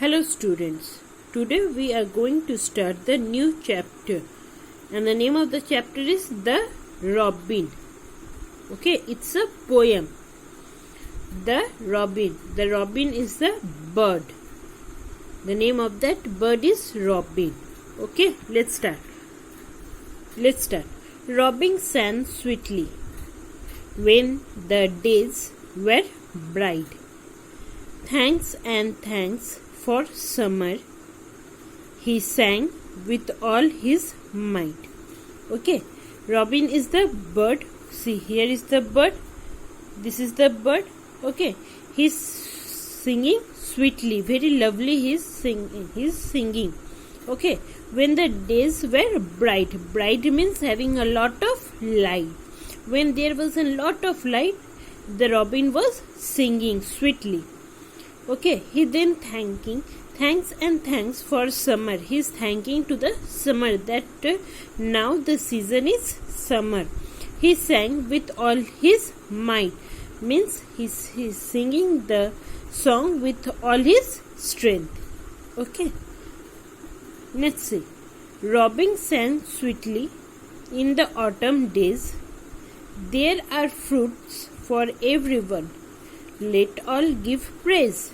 Hello students, today we are going to start the new chapter and the name of the chapter is The Robin. Okay, it's a poem. The Robin is the bird. The name of that bird is Robin. Okay, let's start. Robin sang sweetly when the days were bright. Thanks and thanks for summer, he sang with all his might. Okay, Robin is the bird. See, here is the bird. This is the bird. Okay, he's singing sweetly, very lovely. He's singing. Okay, when the days were bright. Bright means having a lot of light. When there was a lot of light, the robin was singing sweetly. Okay, he then thanks and thanks for summer. He is thanking to the summer that now the season is summer. He sang with all his might. Means he's singing the song with all his strength. Okay. Let's see. Robin sang sweetly in the autumn days. There are fruits for everyone. Let all give praise.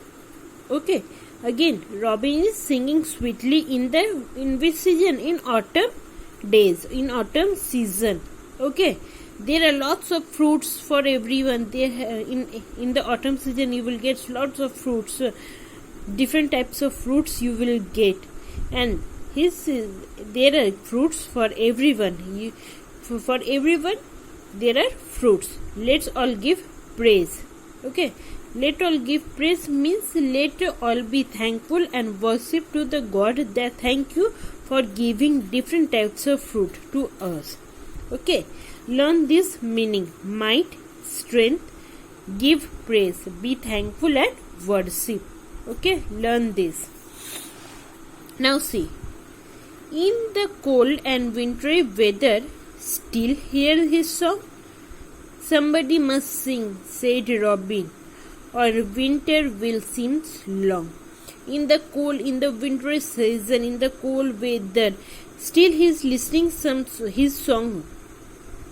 Okay. Again, Robin is singing sweetly in which season? In autumn days. In autumn season. Okay. There are lots of fruits for everyone. There in the autumn season you will get lots of fruits. Different types of fruits you will get. And there are fruits for everyone. For everyone there are fruits. Let's all give praise. Okay, let all give praise means let all be thankful and worship to the God that thank you for giving different types of fruit to us. Okay, learn this meaning: might, strength, give praise, be thankful and worship. Okay, learn this. Now see, in the cold and wintry weather, still hear his song? Somebody must sing, said Robin, or winter will seem long. In the cold, in the wintry season, in the cold weather, still he is listening his song.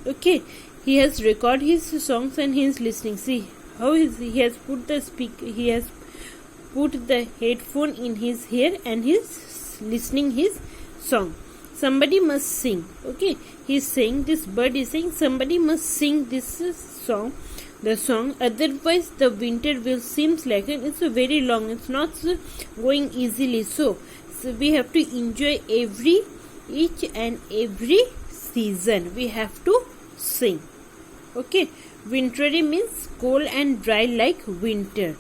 Okay, he has recorded his songs and he is listening. See how he has put the he has put the headphone in his ear and he is listening his song. Somebody must sing. Okay, he is saying, this bird is saying somebody must sing this song, the song, otherwise the winter will seem like it's very long, it's not going easily. So we have to enjoy each and every season. We have to sing. Okay, wintry means cold and dry like winter.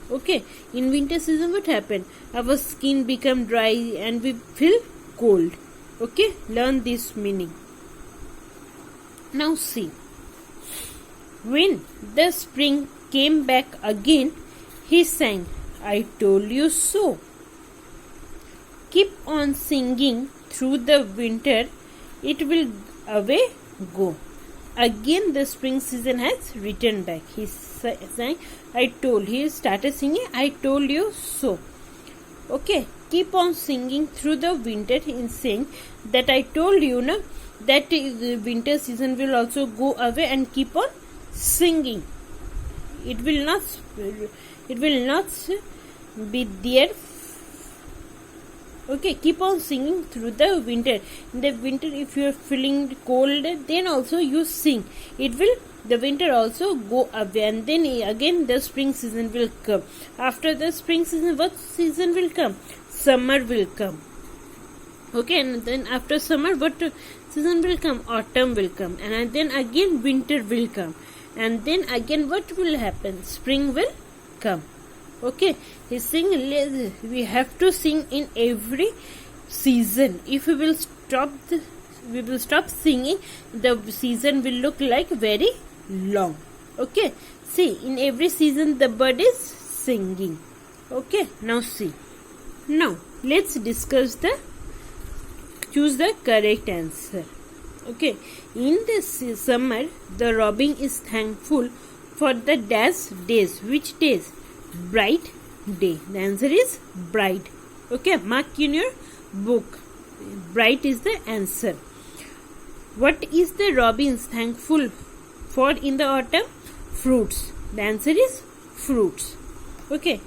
Okay, in winter season what happen? Our skin become dry and we feel cold. Okay, learn this meaning. Now see, when the spring came back again, he sang, I told you so. Keep on singing through the winter, it will away go. Again the spring season has returned back. He sang, he started singing, I told you so. Okay, keep on singing through the winter in saying that I told you that the winter season will also go away, and keep on singing. It will not be there. Okay, keep on singing through the winter. In the winter, if you are feeling cold, then also you sing. The winter also go away, and then again the spring season will come. After the spring season, what season will come? Summer will come. Okay, and then after summer, what season will come? Autumn will come, and then again winter will come, and then again what will happen? Spring will come. Okay, he's saying we have to sing in every season. If we will stop singing, the season will look like very long. Okay, see, in every season the bird is singing. Okay, now see. Now let's discuss choose the correct answer. Okay, in this summer the robin is thankful for the days. Which days? Bright day. The answer is bright. Okay, mark in your book. Bright is the answer. What is the robin thankful for in the autumn? Fruits. The answer is fruits. Okay.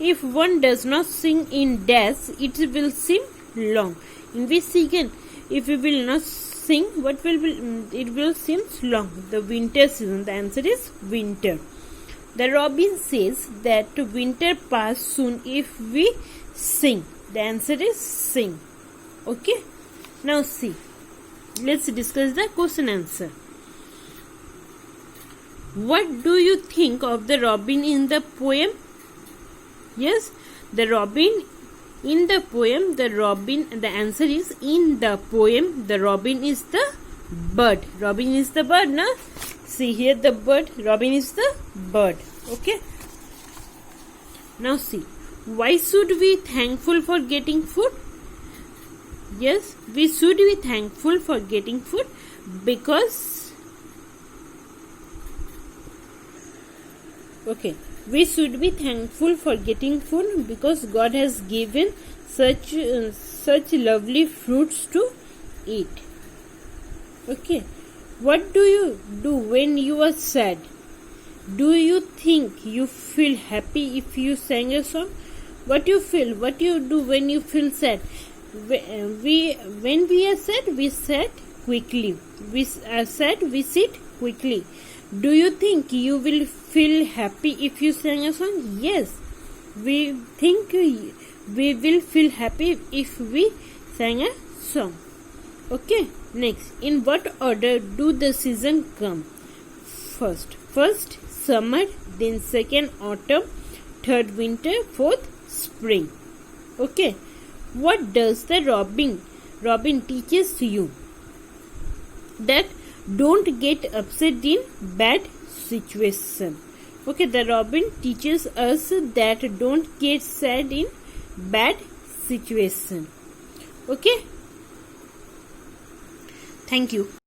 If one does not sing in dash, it will seem long. In which season, if we will not sing, what will be? It will seem long. The winter season. The answer is winter. The robin says that winter pass soon if we sing. The answer is sing. Okay. Now see. Let's discuss the question answer. What do you think of the robin in the poem? Yes, the robin in the poem, the answer is in the poem, the robin is the bird. Robin is the bird, na? See here the bird, robin is the bird. Okay. Now see, why should we thankful for getting food? Yes, we should be thankful for getting food because we should be thankful for getting food because God has given such lovely fruits to eat. Okay, what do you do when you are sad? Do you think you feel happy if you sang a song? What you feel? What you do when you feel sad? When we are sad, we sit quickly. We are sad, we sit quickly. Do you think you will feel happy if you sing a song? Yes, we think we will feel happy if we sing a song. Okay, next, in what order do the seasons come? First summer, then second autumn, third winter, fourth spring. Okay, what does the robin teaches you? That don't get upset in bad situation. Okay, the robin teaches us that don't get sad in bad situation. Okay, thank you.